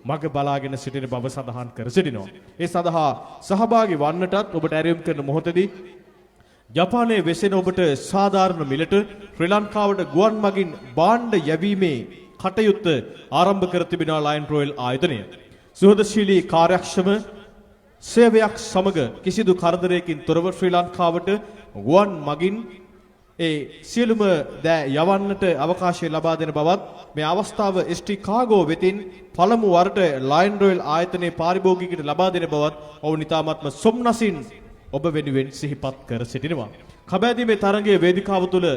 මග බලාගෙන සිටින බව සඳහන් කර සිටිනවා. ඒ සඳහා සහභාගී වන්නටත් ඔබට ඇරයුම් කරන මොහොතදී ජපානයේ වෙසෙන ඔබට සාධාරණ මිලට ශ්‍රී ලංකාවට ගුවන් මගින් භාණ්ඩ යැවීමේ කටයුත්ත ආරම්භ කර තිබෙනවා ලයන් රොයල් ආයතනය. සුහදශීලී කාර්යක්ෂම සේවයක් සමග කිසිදු කරදරයකින් තොරව ශ්‍රී ලංකාවට ගුවන් මගින් ඒ සියලුම දෑ යවන්නට අවකාශය ලබා දෙන බවත් මේ අවස්ථාව ST කාගෝ වෙතින් පළමු වරට ලයන් රොයල් ආයතනයේ පාරිභෝගිකයට ලබා දෙන බවත් ඔවුන් ඉතාමත්ම සොම්නසින් ඔබ වෙනුවෙන් සිහිපත් කර සිටිනවා. කබෑදීමේ තරඟයේ වේදිකාව තුළ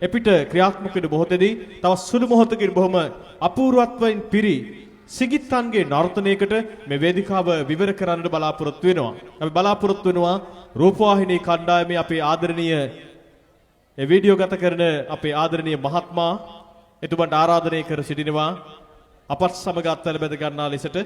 එපිට ක්‍රියාත්මක වෙන මොහොතේදී තවත් සුළු මොහොතකින් බොහොම අපූර්වත්වයෙන් පිරි සිගිත්තන්ගේ නර්තනයකට මේ වේදිකාව විවර කරන්න බලාපොරොත්තු වෙනවා. අපි බලාපොරොත්තු වෙනවා රූපවාහිනී කණ්ඩායමේ අපේ ආදරණීය ඒ වීඩියෝ ගත කරන අපේ ආදරණීය මහත්මයා එතුමන්ට ආරාධනය කර සිටිනවා අපත් සමග අත්වැල බැඳ ගන්නා ලෙසට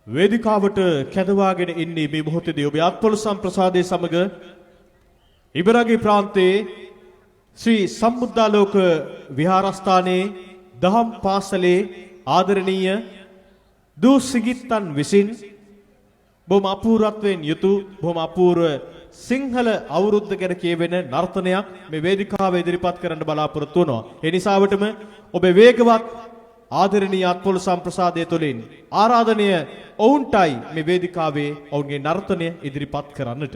වේදිකාවට කැඳවාගෙන ඉන්නේ මේ මොහොතේදී ඔබේ අත්පොළු සම්ප්‍රසාදයේ සමග ඉබරගේ ප්‍රාන්තයේ ශ්‍රී සම්බුද්ධාලෝක විහාරස්ථානයේ දහම් පාසලේ ආදරණීය දූ සිගිත්තන් විසින් බොහොම අපූර්වත්වයෙන් යුතු බොහොම අපූර්ව සිංහල අවුරුද්ද ගැන කියවෙන නර්තනයක් මේ වේදිකාවේ ඉදිරිපත් කරන්න බලාපොරොත්තු වෙනවා. ඒ නිසාවටම ඔබේ වේගවත් ආදරණීය අත්පොළු සම්ප්‍රසාදය තුළින් ආරාධනය ඔවුන්ටයි මේ වේදිකාවේ ඔවුන්ගේ නර්තනය ඉදිරිපත් කරන්නට.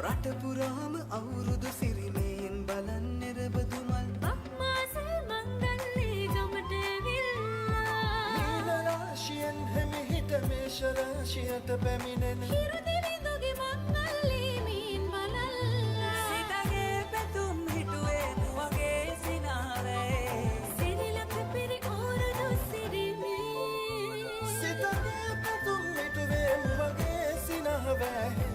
රටපුරාම අවුරුදු සිරිමයෙන් බලන් නිරබදුමල් බක්මාසල් මංගල්ලේ ගමට විල්ලා නීලරාශියෙන් හැමිහිට මේෂරාශියට පැමිණෙන හිරුදිවිඳුගේ මංගල්ලේ මීන් බලල්ලා සිතගේ පැතුම් හිටුවේ මුවගේ සිනාවේ සිරිලක පිරි ඕරුදු සිරිමේ සිතගේ පැතුම් හිටුවේ මුවගේ සිනාවේ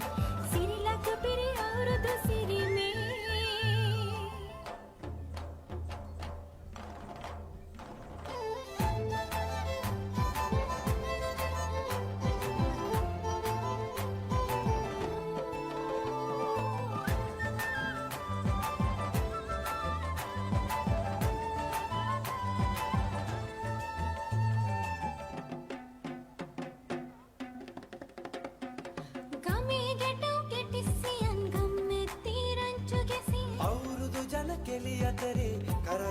කෙලි අතරේ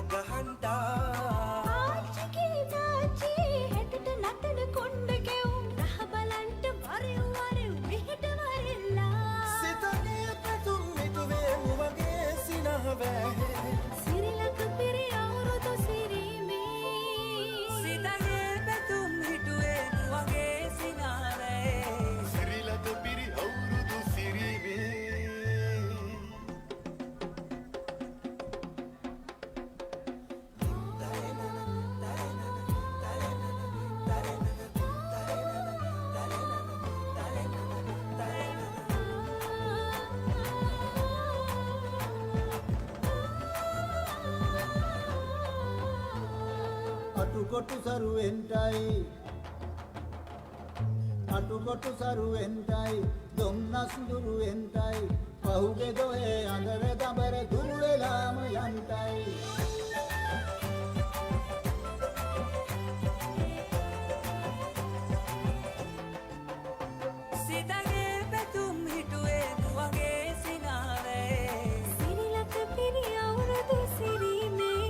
ගහන්ටා ආච්චිගේ තාච්චි හෙටට නටන කොණ්ඩ ගැවුම් රහ බලන්ට වරෙව් වරෙව් මෙහෙට වරෙල්ලා සිතගේ පැතුම් මිටුවේ මුවගේ සිනහවැහේ සිරිලක පිරි අවුරුදු සිරීමේ සිතගේ පැතුම් හිටුවේ මුවගේ සිනාවේ සිරිලක පිරි අවුරුදු සිරීමේ අටුකොටු සරුවෙන්ටයි දුම්නස් දුරුවෙන්ටයි පහුගේ දොහේ අඳර දඹර දුර්වෙලාම යන්ටයි සිතගේ පැතුම් හිටුවේ මුවගේ සිනාවේ සිරිලක පිරි අවුරුදු සිරීමේ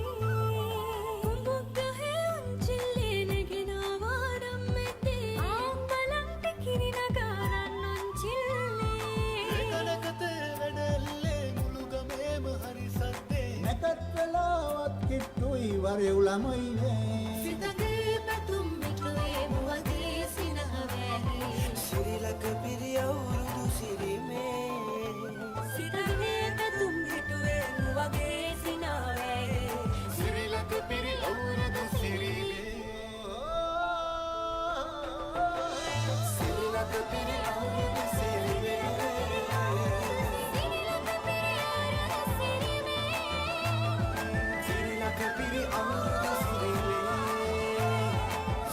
කුඹුක් ගහේ උන්චිල්ලේ නැගෙනා වාරම් මෙතේ ආම්බලන්ට කිරි නගාරන් උන්චිල්ලේ කනකතේ වැඩල්ලේ මුළුගමේම හරි සද්දේ නැකත් වෙලාවත් කිට්ටුයි වරෙව් ළමයිනේ සිතගේ පැතුම් මිටුවේ මුවගේ සිනහවැහි සිරිලක පිරි අවුරුදු සිරීමේ සිතගේ පැතුම් හිටුවේ මුවගේ සිනාවේ සිරිලක පිරි අවුරුදු සිරීමේ සිරිලක පිරි අවුරුදු සිරීමේ සිරිලක පිරි අවුරුදු සිරීමේ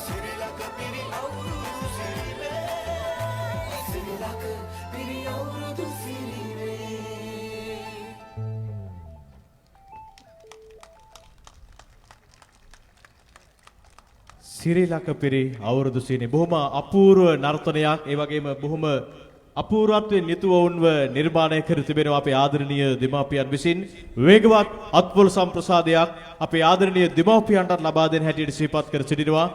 සිරිලක පිරි අවුරුදු සිරීමේ සිරිලක පිරි අවුරුදු සිරීමේ සිරිලක පිරි අවුරුදු සීනේ බොහොම අපූර්ව නර්තනයක් ඒ වගේම බොහොම අපූර්වත්වයෙන් යුතුව වුන්ව නිර්මාණය කර තිබෙනවා අපේ ආදරණීය දෙමාපියන් විසින් වේගවත් අත්පොල් සම්ප්‍රසාදයක් අපේ ආදරණීය දෙමාපියන්ටත් ලබා දෙන හැටියට සිහිපත් කර සිටිනවා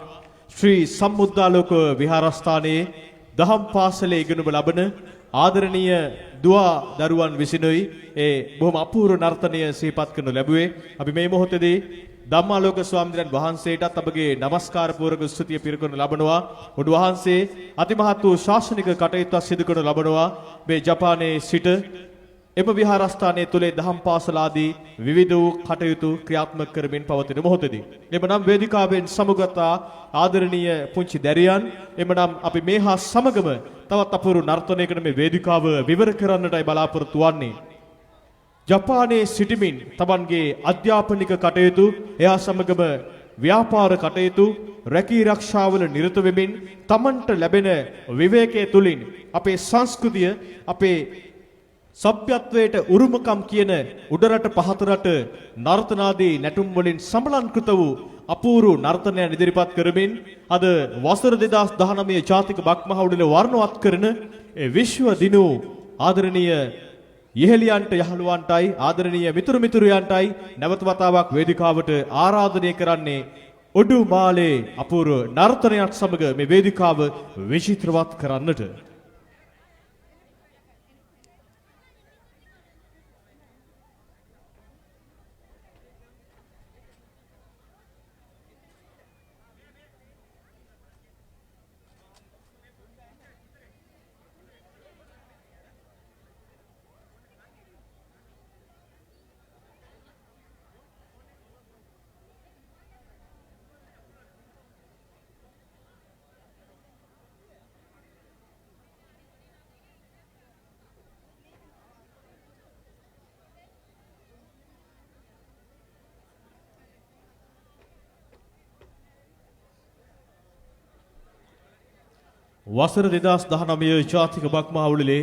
ශ්‍රී සම්බුද්ධාලෝක විහාරස්ථානයේ දහම් පාසලේ ඉගෙනුම ලබන ආදරණීය දුවා දරුවන් විසිනුයි ඒ බොහොම අපූර්ව නර්තනය සිහිපත් කරනු ලැබුවේ අපි මේ මොහොතේදී ධම්මාලෝක ස්වාමීන් වහන්සේටත් අපගේ নমස්කාර පූර්වක ස්තුතිය පිරිකරනු ලබනවා. උන්වහන්සේ අතිමහත් වූ ශාසනික කටයුත්තක් සිදු කරනු ලබනවා. මේ ජපානයේ සිට එම විහාරස්ථානයේ තුලේ දහම් පාසල ආදී විවිධ වූ කටයුතු ක්‍රියාත්මක කරමින් පවතින මොහොතදී එමනම් වේදිකාවෙන් සමුගත ආදරණීය පුංචි දැරියන් එමනම් අපි මේ හා සමගම තවත් අපූර්ව නර්තනයකට මේ වේදිකාව විවර කරන්නටයි බලාපොරොත්තු වන්නේ. ජපානයේ සිටිමින් තමන්ගේ අධ්‍යාපනික කටයුතු එහා සමගම ව්‍යාපාර කටයුතු රැකී රක්ෂාවල නිරත වෙමින් තමන්ට ලැබෙන විවේකයේ තුලින් අපේ සංස්කෘතිය අපේ සભ્યත්වයට උරුමකම් කියන උඩරට පහතරට නර්තනාදී නැටුම් වලින් සමලංකృత වූ අපූර්ව නර්තනයන් ඉදිරිපත් කරමින් අද වසර 2019 ජාතික බක්මහවුඩල වර්ණවත් කරන විශ්ව දිනු ආදරණීය යෙහෙලියන්ට යහළුවන්ටයි ආදරණීය මිතුරු මිතුරියන්ටයි නැවත වතාවක් වේදිකාවට ආරාධනය කරන්නේ ඔඩුමාලේ අපූර්ව නර්තනයත් සමග මේ වේදිකාව විචිත්‍රවත් කරන්නට වසර 2019 ජාතික බක්මහවුලේ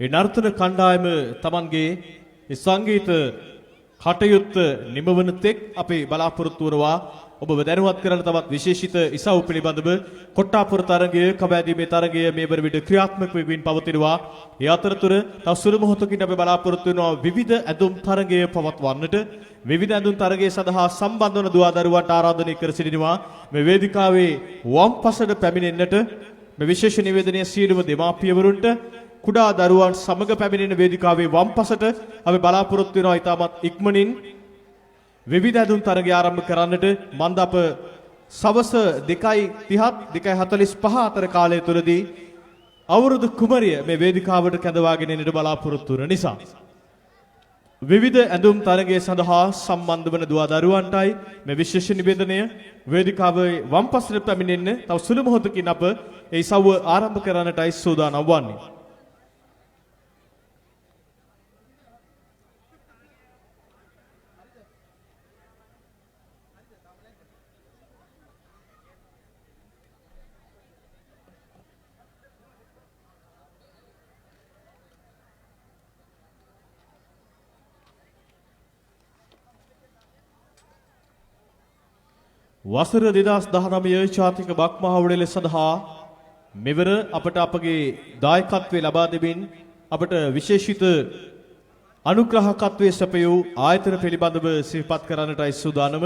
ඒ නර්තන කණ්ඩායම තමන්ගේ සංගීත කටයුත්ත නිමවන තෙක් අපි බලාපොරොත්තු වනවා ඔබ දැනුවත් කරන තවත් විශේෂිත ඉසව් පිළිබඳව කොට්ටාපුර තරගය කබෑදීමේ තරගය මේ වර විට ක්‍රියාත්මක වෙමින් පවතිනවා. ඒ අතරතුර තව සුළු මොහොතකින් අපි බලාපොරොත්තු වෙනවා විවිධ ඇඳුම් තරගය පවත්වන්නට. විවිධ ඇඳුම් තරගය සඳහා සම්බන්ධ වන දුවදරුවන්ට ආරාධනය කර සිටිනවා මේ වේදිකාවේ වම් පසට පැමිණෙන්නට. මේ විශේෂ නිවේදනය සියලුම දෙමාපියවරුන්ට කුඩා දරුවන් සමග පැමිණෙන වේදිකාවේ වම් පසට අපි බලාපොරොත්තු වෙනවා ඉතාමත් ඉක්මනින් විවිධ ඇඳුම් තරගය ආරම්භ කරන්නට. මන්ද අප සවස 2:30 2:45 අතර කාලය තුලදී අවුරුදු කුමරිය මේ වේදිකාවට කැඳවාගෙන එන්නට බලාපොරොත්තු වන නිසා විවිධ ඇඳුම් තරගය සඳහා සම්බන්ධ වන දුවදරුවන්ටයි මේ විශේෂ නිවේදනය වේදිකාවේ වම් පසට පැමිණෙන්න තව සුළු මොහොතකින් අප ඒ සව්ව ආරම්භ කරන්නටයි සූදානම් වන්නේ. වසර 2019 ජාතික බක් මහවුඩල සඳහා මෙවර අපට අපගේ දායකත්වයේ ලබා දෙමින් අපට විශේෂිත අනුග්‍රහකත්වයේ සැපයූ ආයතන පිළිබඳව සිහිපත් කරන්නටයි සූදානම.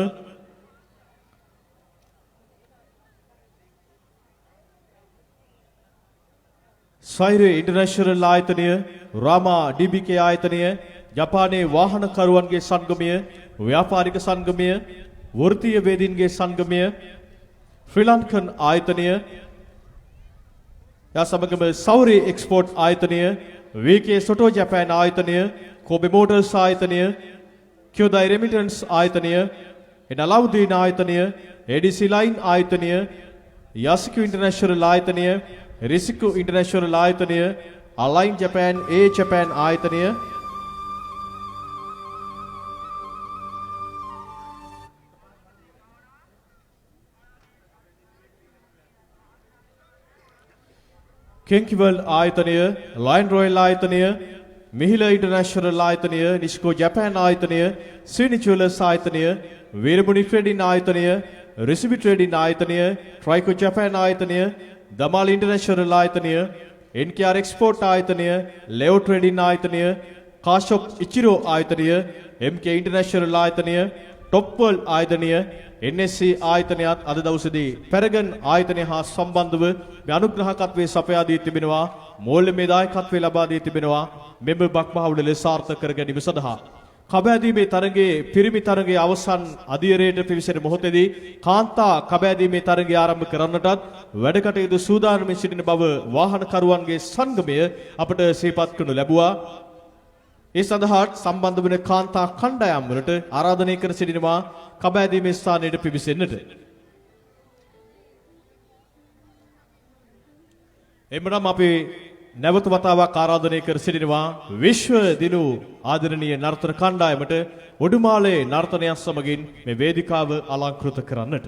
සයිරේ ඉන්ටර්නැෂනල් ආයතනය, රාමා ඩීබීකේ ආයතනය, ජපානයේ වාහනකරුවන්ගේ සංගමය, ව්‍යාපාරික සංගමය, වෘත්තීය වේදීන්ගේ සංගමය, ශ්‍රී ලංකන් ආයතනය, යා සමගම සෞරි එක්ස්පෝර්ට් ආයතනය, වීකේ සොටෝ ජපාන් ආයතනය, කොබේ මෝටර්ස් ආයතනය, කියෝදායි රෙමිටන්ස් ආයතනය, එනලවුදීන් ආයතනය, එඩීසී ලයින් ආයතනය, යාසිකු ඉන්ටර්නැෂනල් ආයතනය, රිසිකු ඉන්ටර්නැෂනල් ආයතනය, අලයින් ජපාන් ඒ ජපාන් ආයතනය, කෙන්කිවල් ආයතනය, ලයන් රොයල් ආයතනය, මිහිල ඉන්ටර්නැෂනල් ආයතනය, නිස්කෝ ජපාන් ආයතනය, සීනි ජුවලර්ස් ආයතනය, වීරමුණි ට්‍රේඩින් ආයතනය, රිසිබි ට්‍රේඩින් ආයතනය, ට්‍රයිකෝ ජපාන් ආයතනය, දමාල් ඉන්ටර්නැෂනල් ආයතනය, එන්කේආර් එක්ස්පෝර්ට් ආයතනය, ලෙෝ ට්‍රේඩින් ආයතනය, කාෂොප් ඉචිරෝ ආයතනය, එම්කේ ඉන්ටර්නැෂනල් ආයතනය, ටොප්වර්ල් ආයතනය, NSC ආයතනයත් අද දවසේදී පැරගන් ආයතනය හා සම්බන්ධව මේ අනුග්‍රහකත්වයේ සපයා දී තිබෙනවා. මූල්‍යමය දායකත්වයේ ලබා දී තිබෙනවා. මෙම බක් මහවුඩල සාර්ථක කර ගැනීම සඳහා කබෑදීමේ තරගයේ පිරිමි තරගයේ අවසන් අධීරයට පිවිසෙන මොහොතේදී කාන්තා කබෑදීමේ තරගය ආරම්භ කරන්නටත් වැඩ කටයුතු සූදානම්ව සිටින බව වාහනකරුවන්ගේ සංගමය අපට සිහිපත් කරනු ලැබුවා. ඒ සඳහා සම්බන්ධ වන කාන්තා කණ්ඩායම් වලට ආරාධනය කර සිටිනවා කබෑදීමේ ස්ථානයට පිවිසෙන්නට. එමනම් අපි නැවත වතාවක් ආරාධනය කර සිටිනවා විශ්ව දිනු ආදරණීය නර්තන කණ්ඩායමට උඩුමාලේ නර්තනයන් සමගින් මේ වේදිකාව අලංකృత කරන්නට.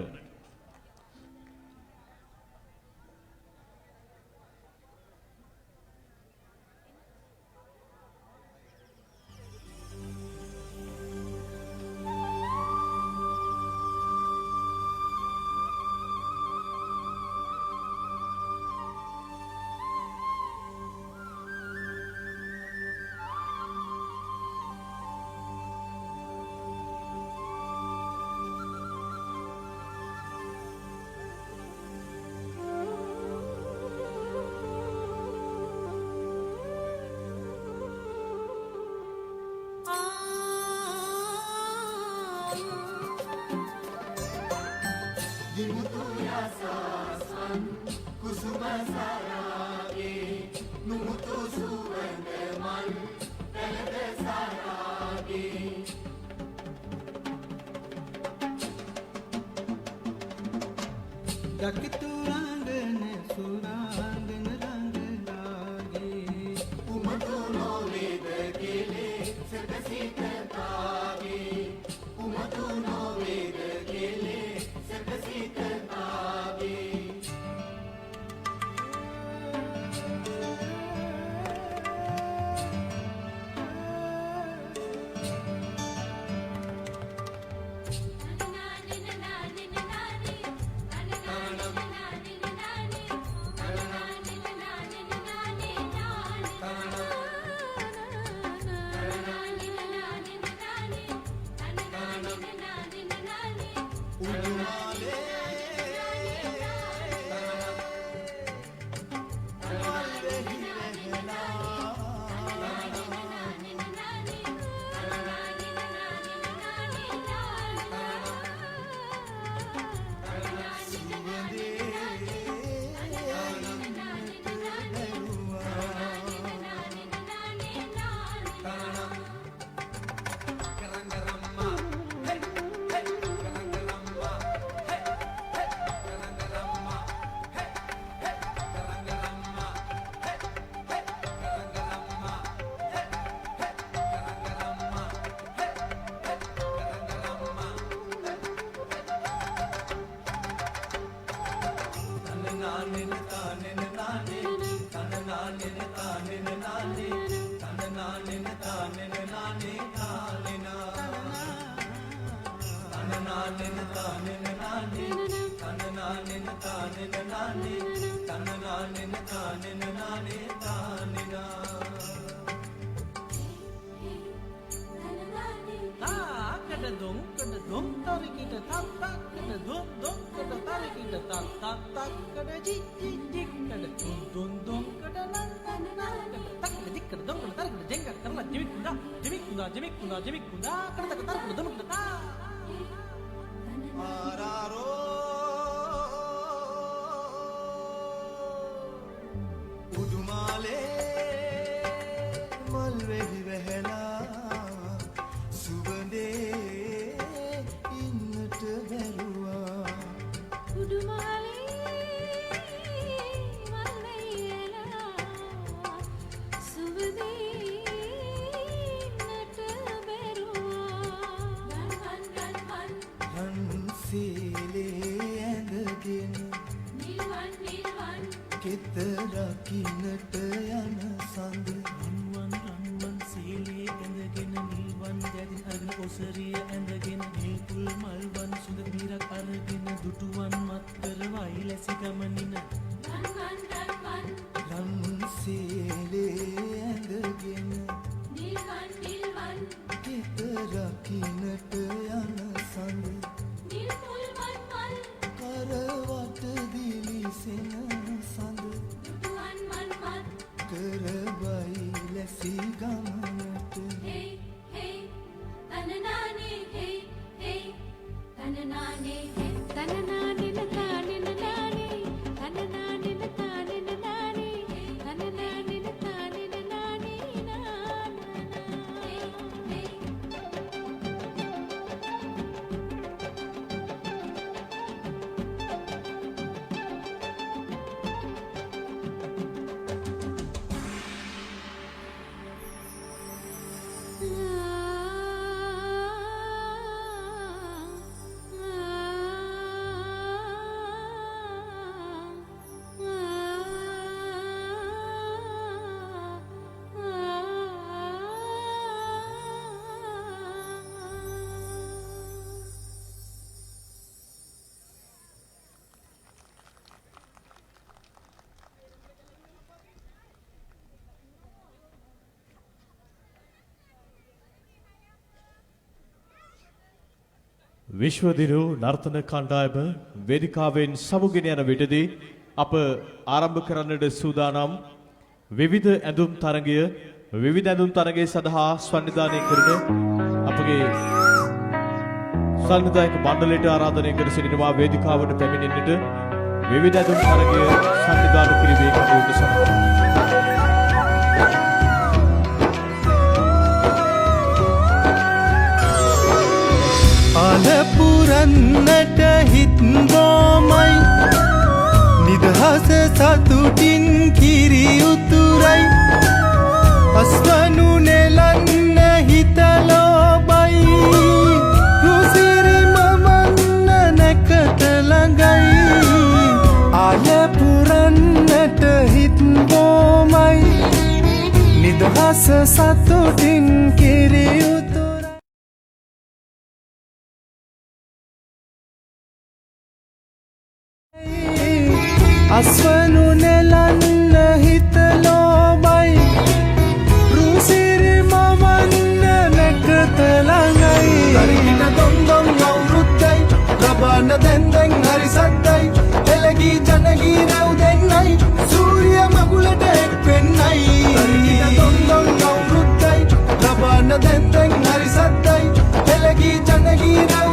දකිතු රංගන සුරාංගන රංග රාගේ උමතු නොවේද කෙලේ සතසිත තාගේ උමතු නොවේද කෙලේ සතසිත තාගේ Kada dong tarik kita tak kada dong kada tarik kita tak kada jik kada dong kada nan kada tak kada jik kada dong kada tarik kada jeng kada karena jemik kunda kada tak tarik kada dong kada ta araro udumale malve vehela සුවඳේ ඉන්නට බැරුවා උඩුමහලේ මල් වෙයිලා සුවඳේ ඉන්නට බැරුවා රන් සීලේ ඇඳගෙන නිල්වන් කෙත රකින්නට යන සඳ රන්වන් සීලේ ඇඳගෙන නිල්වන් දැදින් අරගෙන ඔසරිය ඇඳගෙන නිල් පුල් මල්වන් සුඳ බීරක් අරගෙන දුටුවන් මත් කරවයි ලැසි ගමනින රන් සීලේ ඇඳගෙන නිල්වන් කෙත රකින්නට යන සඳ නිල් මුල්වන් මල් කරවට දිලිසෙන සඳ දුටුවන් මන් මත් කරවයි ලැසි ගමනට Hey, hey, tananane, hey, hey, tananane, hey, tananane, tananane, tananane, tananane, tananane, tananane, tananane, hey, hey. විශ්ව දිනු නර්තන කණ්ඩායම වේදිකාවෙන් සමුගෙන යන විටදී අප ආරම්භ කරන්නට සූදානම් විවිධ ඇඳුම් තරගය සඳහා සංවිධානය කරන අපගේ සංවිධායක මණ්ඩලයට ආරාධනය කර සිටිනවා වේදිකාවට පැමිණෙන්නට විවිධ ඇඳුම් තරගය සංවිධානය කිරීමේ කටයුතු සඳහා අලපුරන්නට හිත්ගෝමයි නිදහස සතුටින් කිරි උතුරයි අස්වනු නෙලන්න හිතලෝබයි රුසිරි මමන්න නැකට ළඟයි අලපුරන්නට හිත්ගෝමයි නිදහස සතුටින් කිරි උතුරයි අස්වනු නෙලන්න හිතලෝබයි රුසිරි මවන්න නැකට ළඟයි තරිකිට දොන්දොන් අවුරුද්දයි රබාන දැන්දැන් හරි සද්දයි එළගී ජනගී රැව් දෙන්නයි සූරිය මගුලට එක් වෙන්නයි තරිකිට දොන්දොන් අවුරුද්දයි රබාන දැන්දැන් හරි සද්දයි එළගී ජනගී රැව්